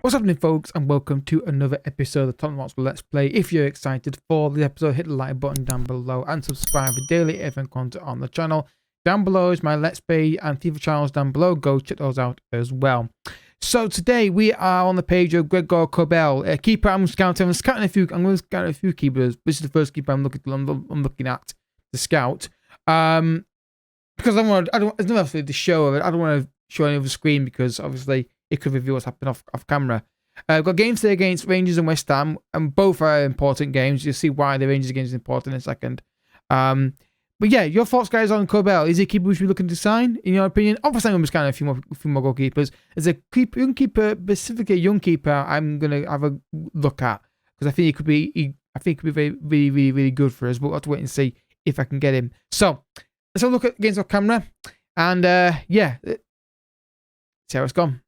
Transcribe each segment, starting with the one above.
What's happening, folks, and welcome to another episode of Tottenham Let's Play. If you're excited for the episode, hit the like button down below and subscribe for daily FM content on the channel. Down below is my Let's Play and FIFA channels down below. Go check those out as well. So today we are on the page of Gregor Kobel, a keeper. I'm scouting a few keepers. This is the first keeper I'm looking at to scout. Because there's no actually the show of it. I don't want to show any of the screen because obviously it could reveal what's happening off camera. We've got games today against Rangers and West Ham, and both are important games. You'll see why the Rangers game is important in a second. But yeah, your thoughts, guys, on Kobel. Is he a keeper we should be looking to sign, in your opinion? Obviously, I'm going to scan a few more goalkeepers. As a young keeper, specifically a young keeper, I'm going to have a look at because I think he could be. I think he could be really good for us. But we'll have to wait and see if I can get him. So let's have a look at games off camera, and yeah, see how it's gone.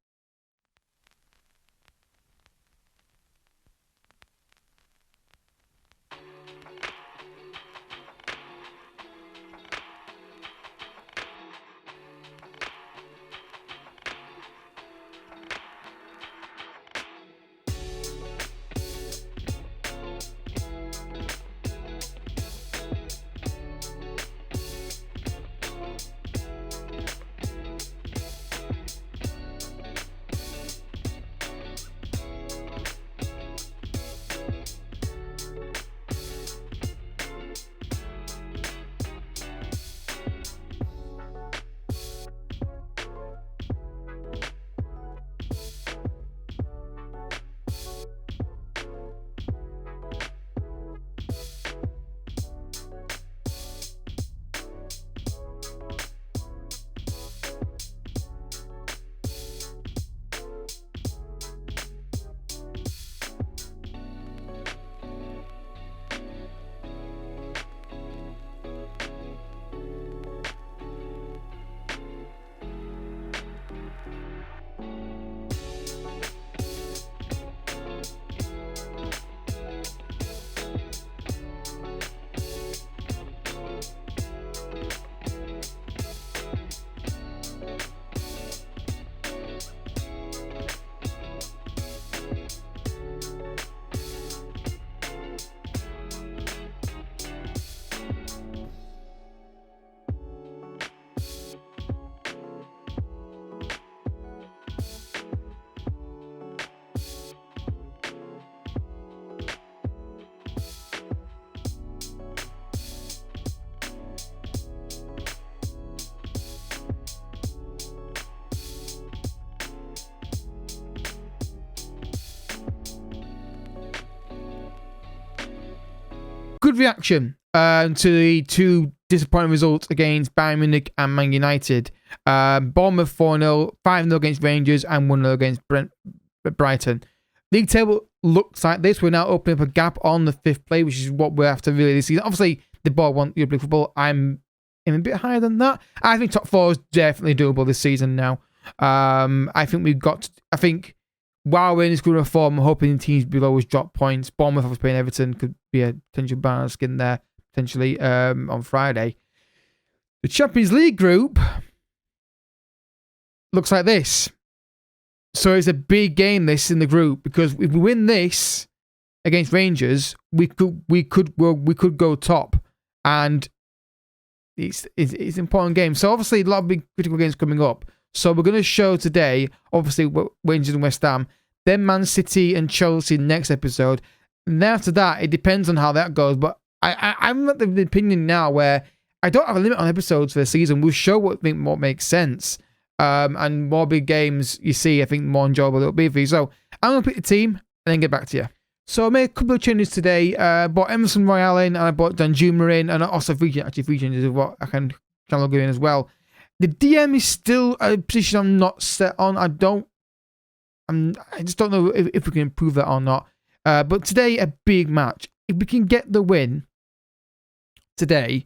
Good reaction to the two disappointing results against Bayern Munich and Man United. Bournemouth 4-0, 5-0 against Rangers, and 1-0 against Brighton. League table looks like this. We're now opening up a gap on the 5th place, which is what we're after really this season. Obviously, the ball won European football. I'm a bit higher than that. I think top 4 is definitely doable this season now. I think while we're in this good of form, I'm hoping teams below us drop points. Bournemouth, obviously playing Everton, could be a potential banana skin there, potentially, on Friday. The Champions League group looks like this. So it's a big game, this, in the group, because if we win this against Rangers, we could go top, and it's an important game. So obviously, a lot of big critical games coming up. So we're going to show today, obviously, Rangers and West Ham, then Man City and Chelsea next episode. And then after that, it depends on how that goes. But I'm at the opinion now where I don't have a limit on episodes for the season. We'll show what makes sense. And more big games you see, I think, more enjoyable it'll be for you. So I'm going to pick the team and then get back to you. So I made a couple of changes today. I bought Emerson Royale in, and I bought Danjuma in, and also three changes of what I can log in as well. The DM is still a position I'm not set on. I just don't know if we can improve that or not. But today, a big match. If we can get the win today,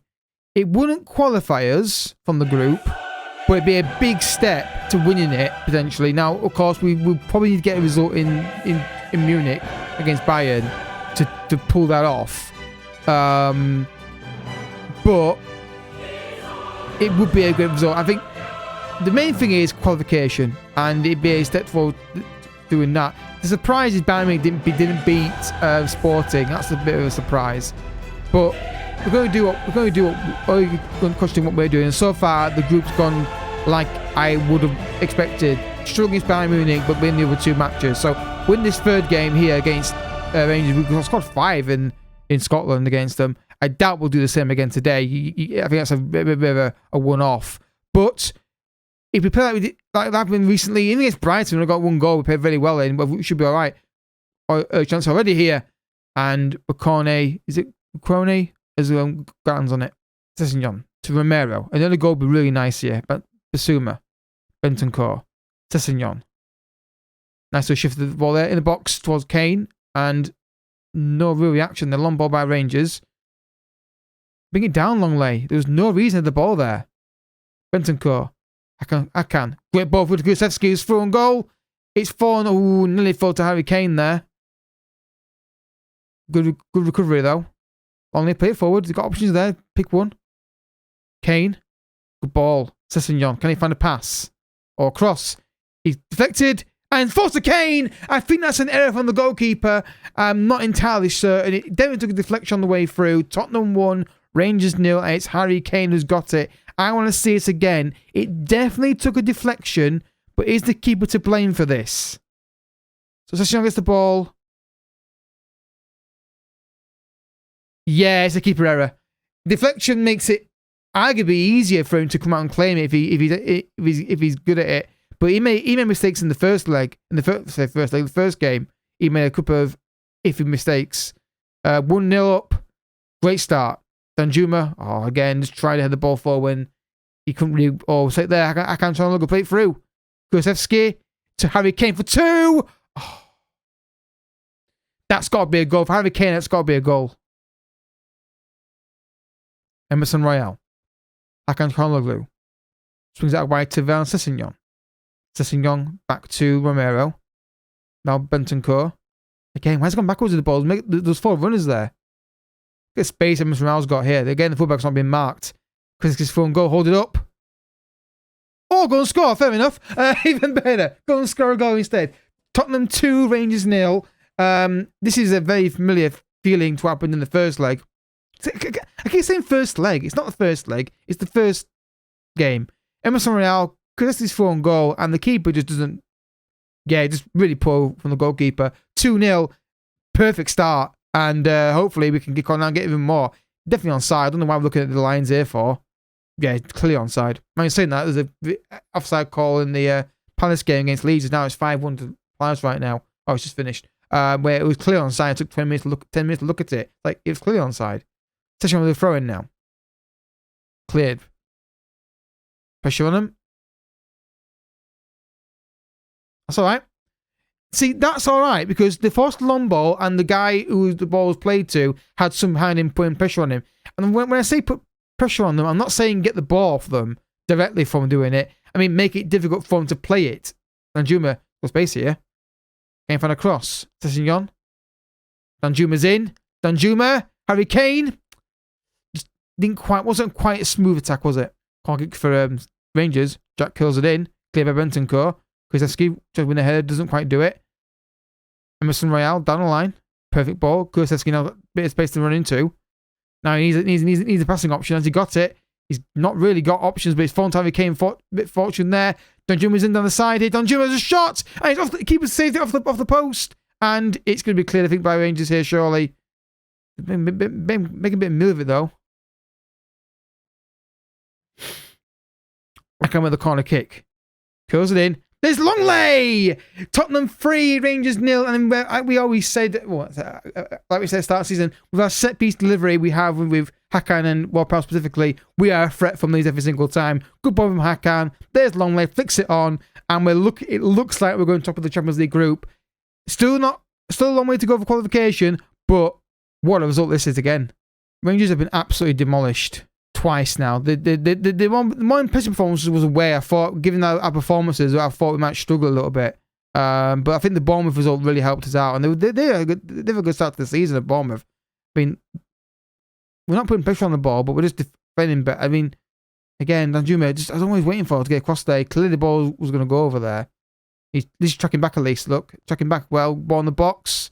it wouldn't qualify us from the group, but it'd be a big step to winning it, potentially. Now, of course, we will probably need to get a result in Munich against Bayern to pull that off. But it would be a great result. I think the main thing is qualification, and it'd be a step forward doing that. The surprise is Bayern didn't beat Sporting. That's a bit of a surprise. But we're going to do what we're going to question what we're doing. And so far, the group's gone like I would have expected. Struggling against Bayern Munich, but win the other 2 matches. So win this 3rd game here against Rangers. We scored 5 in Scotland against them. I doubt we'll do the same again today. I think that's a bit of a one-off. But if we play like that happened recently, even against Brighton, we got 1 goal. We played very well in, but we should be all right. A chance already here. And Bacone, is it Bacone? Has grounds on it. Sessegnon to Romero. Another goal would be really nice here. But Basuma, Bentancur, Sessegnon. Nice to shift the ball there in the box towards Kane. And no real reaction. The long ball by Rangers. Bring it down, Longley. There was no reason to the ball there. Bentancur. I can. Great ball for Kulusevski's through and goal. It's fallen. Oh, nearly fell to Harry Kane there. Good recovery though. Only play it forward. He's got options there. Pick one. Kane. Good ball. Sessegnon. Can he find a pass? Or a cross? He's deflected. And falls to Kane. I think that's an error from the goalkeeper. I'm not entirely certain. It definitely took a deflection on the way through. Tottenham 1. Rangers 0. And it's Harry Kane who's got it. I want to see it again. It definitely took a deflection. But is the keeper to blame for this? So Sessegnon gets the ball. Yeah, it's a keeper error. Deflection makes it arguably easier for him to come out and claim it if he's good at it. But he made mistakes in the first leg. The first game, he made a couple of iffy mistakes. 1-0 up. Great start. Danjuma, again, just trying to head the ball forward when he couldn't really. Oh, sit there. I can't try and look a plate through. Kulusevski to Harry Kane for 2. Oh. That's got to be a goal. For Harry Kane, that's got to be a goal. Emerson Royale. Hakan Çalhanoğlu. Swings out wide to Van Sessegnon. Sessegnon back to Romero. Now Bentancur. Again, why's he gone backwards with the ball? There's 4 runners there. Look at the space Emerson Royale's got here. Again, the fullback's not been marked. Kulusevski's throw and goal. Hold it up. Oh, go and score. Fair enough. Even better. Go and score a goal instead. Tottenham 2, Rangers 0. This is a very familiar feeling to what happened in the first leg. I keep saying first leg. It's not the first leg. It's the first game. Emerson Royale, Kulusevski's throw and goal, and the keeper just doesn't. Yeah, just really poor from the goalkeeper. 2-0. Perfect start. And hopefully we can kick on and get even more. Definitely onside. I don't know why I'm looking at the lines here for. Yeah, clearly onside. I mean, saying that, there's a offside call in the Palace game against Leeds. Now it's 5-1 to Palace right now. Oh, it's just finished. Where it was clear onside. It took 10 minutes to look at it. Like, it was clearly onside. Especially with the throw in now. Cleared. Pressure on him. That's alright. See, that's alright because the forced long ball and the guy who the ball was played to had some hand in putting pressure on him. And when I say put pressure on them, I'm not saying get the ball off them directly from doing it. I mean, make it difficult for them to play it. Danjuma, got space here. Can't find a cross. Sessegnon. Danjuma's in. Danjuma. Harry Kane. Just wasn't quite a smooth attack, was it? Can't kick for Rangers. Jack kills it in. Clear by Bentancur. Kulusevski, just win the header, doesn't quite do it. Emerson Royale, down the line. Perfect ball. Kulusevski now got a bit of space to run into. Now he needs a passing option. As he got it, he's not really got options, but his fallen to Harry Kane, bit fortune there. Danjuma's in down the side here. Danjuma's a shot! And it's off the keeper saved it off the post. And it's going to be cleared, I think, by Rangers here, surely. Make a bit of mill of it, though. I come with the corner kick. Curls it in. There's Longley! Tottenham 3, Rangers 0. And we always said, like we said, start of the season, with our set piece delivery we have with Hakan and Ward-Prowse specifically, we are a threat from these every single time. Good ball from Hakan. There's Longley, flicks it on, and it looks like we're going top of the Champions League group. Still a long way to go for qualification, but what a result this is again. Rangers have been absolutely demolished. Twice now. The more impressive performances was away. I thought, given our performances, I thought we might struggle a little bit. But I think the Bournemouth result really helped us out. And they have a good start to the season at Bournemouth. I mean, we're not putting pressure on the ball, but we're just defending better. I mean, again, Danjuma, I was always waiting for it to get across there. Clearly the ball was going to go over there. He's tracking back at least. Look, tracking back well. Ball in the box.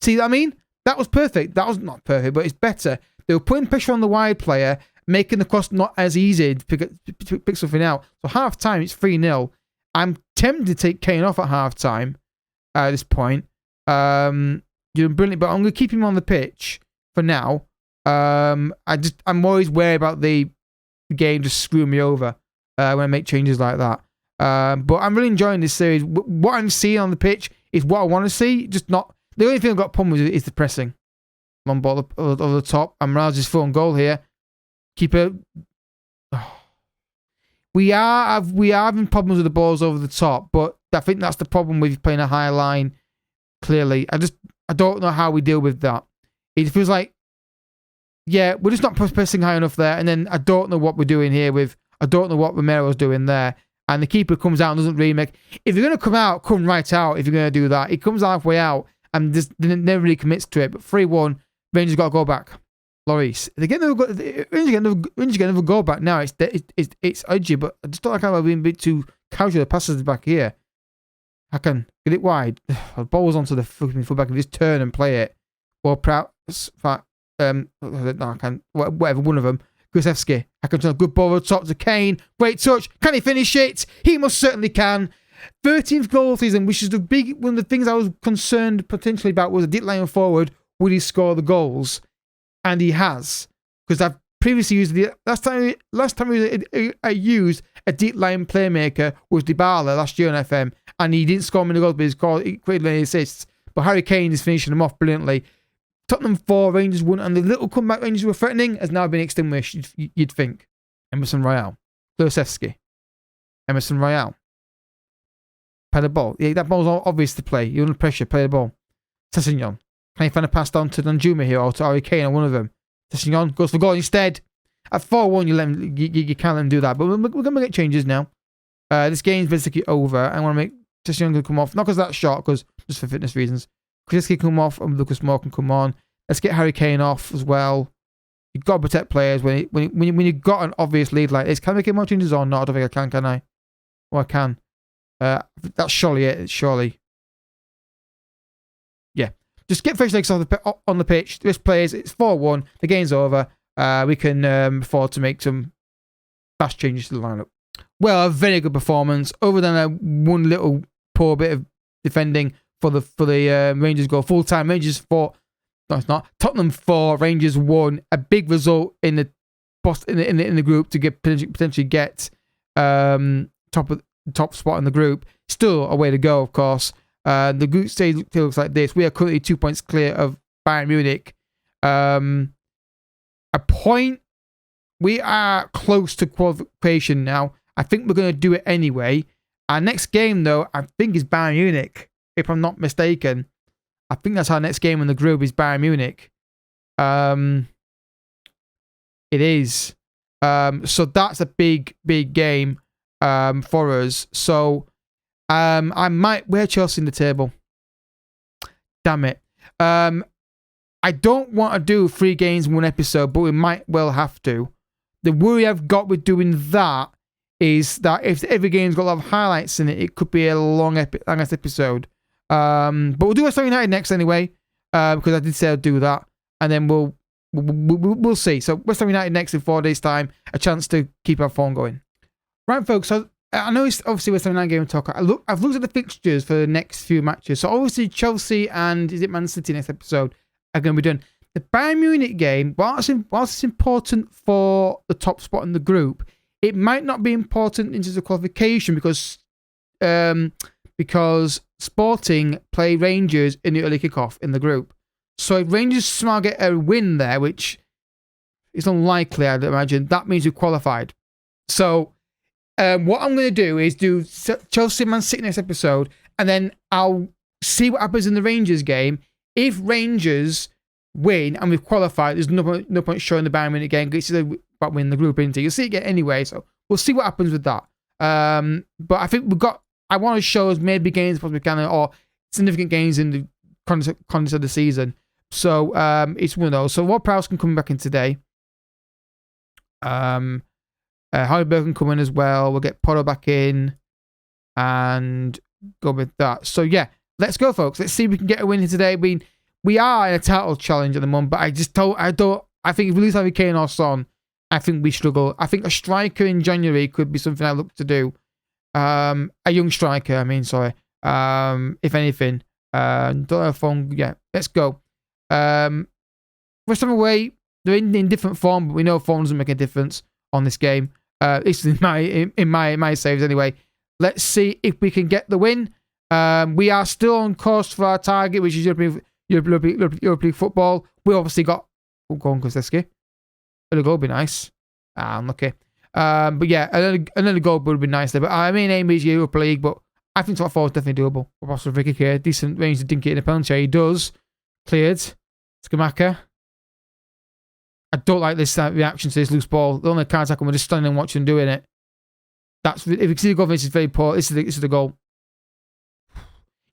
See what I mean? That was perfect. That was not perfect, but it's better. They were putting pressure on the wide player, making the cross not as easy to pick something out. So half time, it's 3-0. I'm tempted to take Kane off at half time at this point. You're brilliant, but I'm going to keep him on the pitch for now. I'm always wary about the game just screwing me over when I make changes like that. But I'm really enjoying this series. What I'm seeing on the pitch is what I want to see, just not. The only thing I've got a problem with is the pressing. Long ball over the top. And Morales is full on goal here. Keeper. Oh. We are having problems with the balls over the top, but I think that's the problem with playing a high line. Clearly, I don't know how we deal with that. It feels like, yeah, we're just not pressing high enough there, and then I don't know what we're doing here with. I don't know what Romero's doing there, and the keeper comes out and doesn't really make. If you're going to come out, come right out. If you're going to do that, he comes halfway out and just never really commits to it. But 3-1, Rangers got to go back. Lloris, Rangers get another goal back now. It's edgy, but I just don't like how I've been a bit too casual. The passes back here. I can get it wide. The ball was onto the fucking fullback and just turn and play it. Or proud, I can whatever one of them. Gusevsky. I can turn a good ball over the top to Kane. Great touch. Can he finish it? He most certainly can. 13th goal season, which is one of the things I was concerned potentially about was a deep line forward. Would he score the goals? And he has, because I've previously used last time I used a deep line playmaker was Dybala last year on FM, and he didn't score many goals, but he created many assists. But Harry Kane is finishing them off brilliantly. Tottenham 4, Rangers 1, and the little comeback Rangers were threatening has now been extinguished. You'd think. Emerson Royale, Kulusevski, Emerson Royale. Play the ball. Yeah, that ball's obvious to play. You're under pressure. Play the ball. Sessegnon. Can you find a pass down to Danjuma here or to Harry Kane or one of them? Sessegnon goes for goal instead. At 4-1, you can't let him do that. But we're going to make changes now. This game's basically over. I want to make Sessegnon come off. Not because that's short, because just for fitness reasons. Kulusevski come off and Lucas Moore can come on. Let's get Harry Kane off as well. You've got to protect players when you've got an obvious lead like this. Can I make any more changes or not? I don't think I can I? Oh, I can. That's surely it. Surely. Yeah. Just get fresh legs on the pitch. This plays. It's 4-1. The game's over. We can afford to make some fast changes to the lineup. Well, a very good performance. Other than one little poor bit of defending for the Rangers goal. Full time Rangers 4. No, it's not. Tottenham 4. Rangers 1. A big result in the group to potentially get top spot in the group. Still a way to go, of course. The group stage looks like this. We are currently 2 points clear of Bayern Munich. A point. We are close to qualification now. I think we're going to do it anyway. Our next game, though, I think is Bayern Munich, if I'm not mistaken. I think that's our next game in the group is Bayern Munich. It is. So that's a big game for us. So I might wear Chelsea in the table. Damn it. I don't want to do 3 games in one episode, but we might well have to. The worry I've got with doing that is that if every game's got a lot of highlights in it, it could be a longest episode. But we'll do West Ham United next anyway, because I did say I'd do that, and then we'll see. So West Ham United next in 4 days' time, a chance to keep our phone going. Right, folks. So I know it's obviously West Ham United game talk. I've looked at the fixtures for the next few matches. So obviously Chelsea and is it Man City next episode are going to be done. The Bayern Munich game, whilst it's important for the top spot in the group, it might not be important in terms of qualification because Sporting play Rangers in the early kickoff in the group. So if Rangers somehow get a win there, which is unlikely, I'd imagine, that means we've qualified. So what I'm going to do is do Chelsea Man City next episode, and then I'll see what happens in the Rangers game. If Rangers win and we've qualified, there's no point showing the Bayern Munich game because it's about winning the group, isn't it? You'll see it again anyway, so we'll see what happens with that. But I think I want to show as many games as possibly can, or significant games in the context of the season. So it's one of those. So Ward Prowse can come back in today. Harry Berg can come in as well. We'll get Potter back in. And go with that. So yeah, let's go, folks. Let's see if we can get a win here today. I mean, we are in a title challenge at the moment, but I think if we lose Harry Kane or Son, I think we struggle. I think a striker in January could be something I look to do. A young striker, I mean, sorry. If anything. Don't know if let's go. West Ham away, they're in different form, but we know form doesn't make a difference on this game. It's in my saves anyway. Let's see if we can get the win. We are still on course for our target, which is European football. We obviously got. Oh, go on, Kozeski. Another goal would be nice. Unlucky. But yeah, another goal would be nice there. But I mean, aim is Europa League, but I think top 4 is definitely doable. Possible Vicky here. Decent range to dink it in a penalty. He does. Cleared. Skamaka. I don't like this reaction to this loose ball. The only card tackle, we're just standing and watching him doing it. If you can see the goal, this is very poor. This is the goal.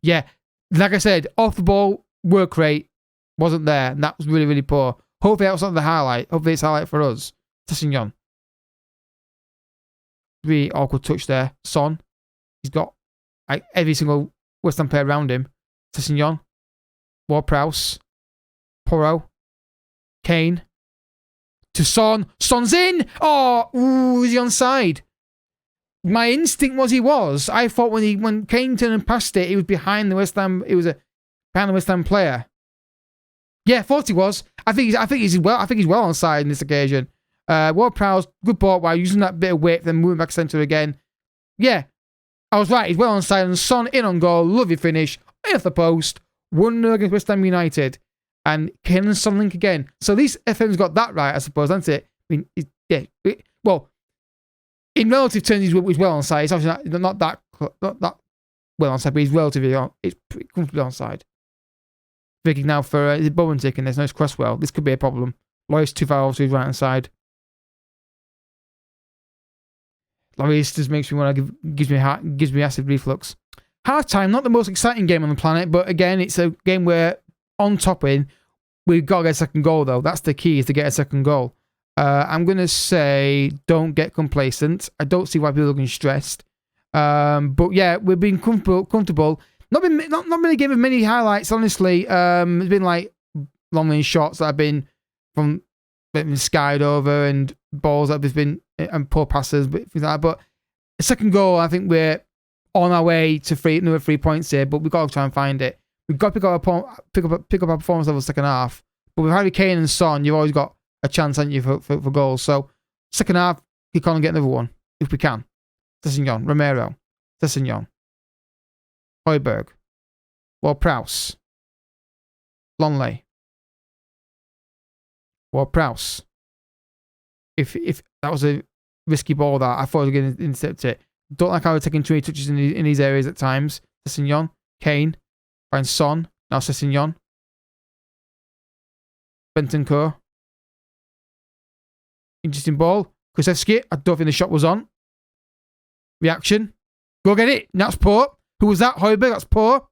Yeah, like I said, off the ball, work rate wasn't there, and that was really, really poor. Hopefully that was not the highlight. Hopefully it's a highlight for us. Tassignon. Really awkward touch there. Son. He's got every single West Ham player around him. Tassignon. Ward-Prowse. Porro. Kane. To Son. Son's in! Oh, ooh, is he onside? My instinct was he was. I thought when Kane turned and passed it, he was behind the West Ham. It was behind the West Ham player. Yeah, I thought he was. I think he's well onside in this occasion. Ward-Prowse, good ball while using that bit of weight, then moving back centre again. Yeah, I was right. He's well onside, and Son in on goal. Lovely finish. In off the post. 1-0 against West Ham United. And Kane and Son link again. So at least FM's got that right, I suppose, hasn't it? I mean, well, in relative terms, he's well onside. It's obviously not that well onside, but he's relatively it's pretty comfortably onside. Thinking now for Bowen taking this. No, it's Cresswell. This could be a problem. Lloris too far off to his right hand side. Lloris just makes me want to gives me acid reflux. Half time, not the most exciting game on the planet, but again, it's a game where on top in, we've got to get a second goal though. That's the key, is to get a second goal. I'm gonna say don't get complacent. I don't see why people are looking stressed. But yeah, we've been comfortable. Not been a game of many highlights, honestly. It's been like long range shots that have been skied over and balls that have been and poor passes, but things like that. But a second goal, I think we're on our way to another 3 points here. But we've got to try and find it. We've got to pick up our performance level second half. But with Harry Kane and Son, you've always got a chance, haven't you, for goals. So second half, kick on and get another one if we can. Tassignon, Romero, Tassignon, Højbjerg, Ward-Prowse, Longley, Ward-Prowse. If that was a risky ball, that I thought I was going to intercept it. Don't like how we're taking too many touches in these areas at times. Tassignon, Kane, finds Son, now Tassignon, Bentancur. Interesting ball. Kulusevski, I don't think the shot was on. Reaction. Go get it. That's poor. Who was that? Højbjerg, that's poor.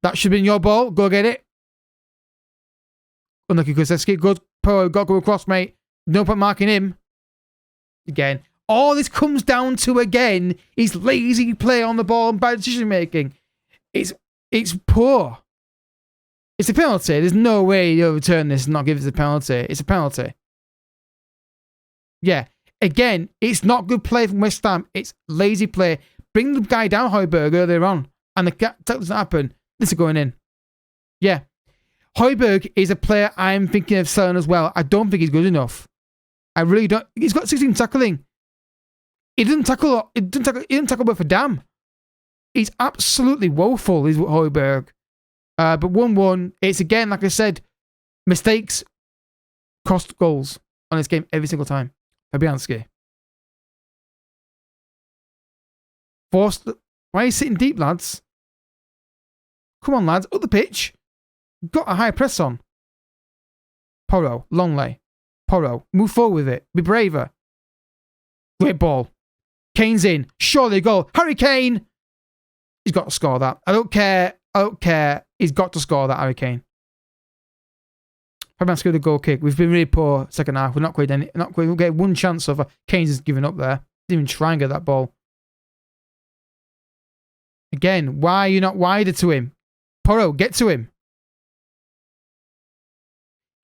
That should have been your ball. Go get it. Unlucky Kulusevski. Good. Poor. Got to go across, mate. No point marking him. Again. All this comes down to, again, is lazy play on the ball and bad decision making. It's poor. It's a penalty. There's no way you overturn this and not give it a penalty. It's a penalty. Yeah. Again, it's not good play from West Ham. It's lazy play. Bring the guy down, Højbjerg, earlier on. And that doesn't happen. This is going in. Yeah. Højbjerg is a player I'm thinking of selling as well. I don't think he's good enough. I really don't. He's got 16 tackling. He didn't tackle. He didn't tackle worth a damn. He's absolutely woeful, is Højbjerg. But 1-1, it's again, like I said, mistakes cost goals on this game every single time. Fabianski. Forced. Why are you sitting deep, lads? Come on, lads. Up the pitch. Got a high press on. Porro. Longley. Porro. Move forward with it. Be braver. Great ball. Kane's in. Surely goal. Harry Kane. He's got to score that. I don't care. He's got to score that, Harry Kane. Fabianski with the goal kick. We've been really poor second half. We're not quite we'll get one chance of Kane's just giving up there. Didn't even try and get that ball. Again, why are you not wider to him? Poro, get to him.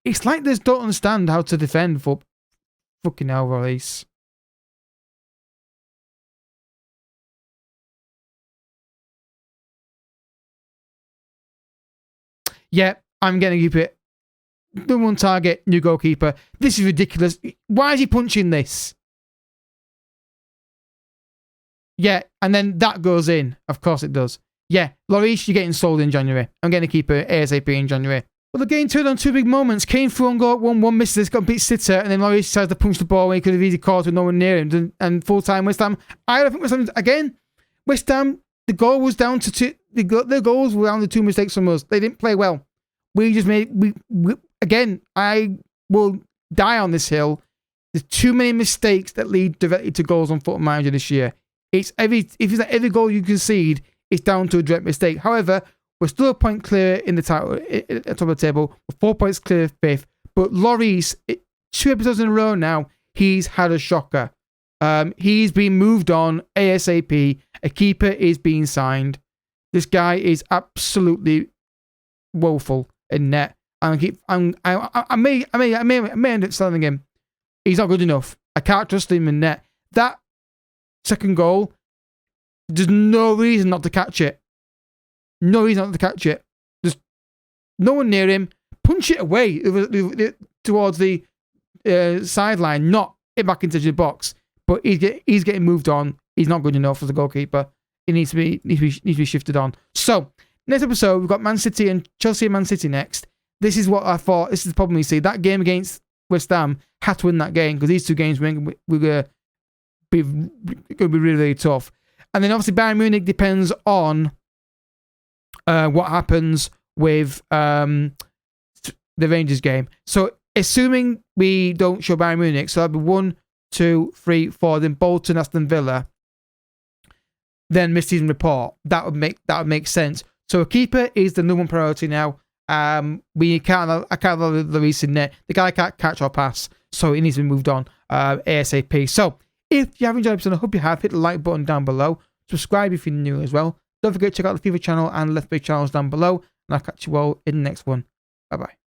It's like they don't understand how to defend for fucking hell, release. Yeah, I'm going to keep it. Number one target, new goalkeeper. This is ridiculous. Why is he punching this? Yeah, and then that goes in. Of course it does. Yeah, Lloris, you're getting sold in January. I'm going to keep it ASAP in January. Well, the game turned on two big moments. Kane threw on goal, 1-1, misses, got a beat sitter, and then Lloris decides to punch the ball when he could have easily caught with no one near him. And full-time West Ham. I don't think West Ham, again, West Ham, the goal was down to two, the goals were down to two mistakes from us. They didn't play well. We just made, again, I will die on this hill. There's too many mistakes that lead directly to goals on Football Manager this year. If it's like every goal you concede, it's down to a direct mistake. However, we're still a point clear in the title, at the top of the table. We're 4 points clear of fifth. But Lloris, 2 episodes in a row now, he's had a shocker. He's been moved on ASAP. A keeper is being signed. This guy is absolutely woeful in net. I may end up selling him. He's not good enough. I can't trust him in net. That second goal, there's no reason not to catch it. No reason not to catch it. There's no one near him. Punch it away towards the sideline, not it back into the box. But he's getting moved on. He's not good enough as a goalkeeper. He needs to be shifted on. So next episode, we've got Man City and Chelsea and Man City next. This is what I thought. This is the problem we see. That game against West Ham had to win that game because these two games we're going to be really, really tough. And then obviously Bayern Munich depends on what happens with the Rangers game. So assuming we don't show Bayern Munich, so that'll be 1, 2, 3, 4, then Bolton, Aston Villa, then mid-season report. That would make sense. So a keeper is the number one priority now. I can't allow Lloris in net. The guy can't catch or pass, so he needs to be moved on ASAP. So if you have enjoyed the episode, I hope you have. Hit the like button down below. Subscribe if you're new as well. Don't forget to check out the FIFA channel and Left Big channels down below. And I'll catch you all in the next one. Bye bye.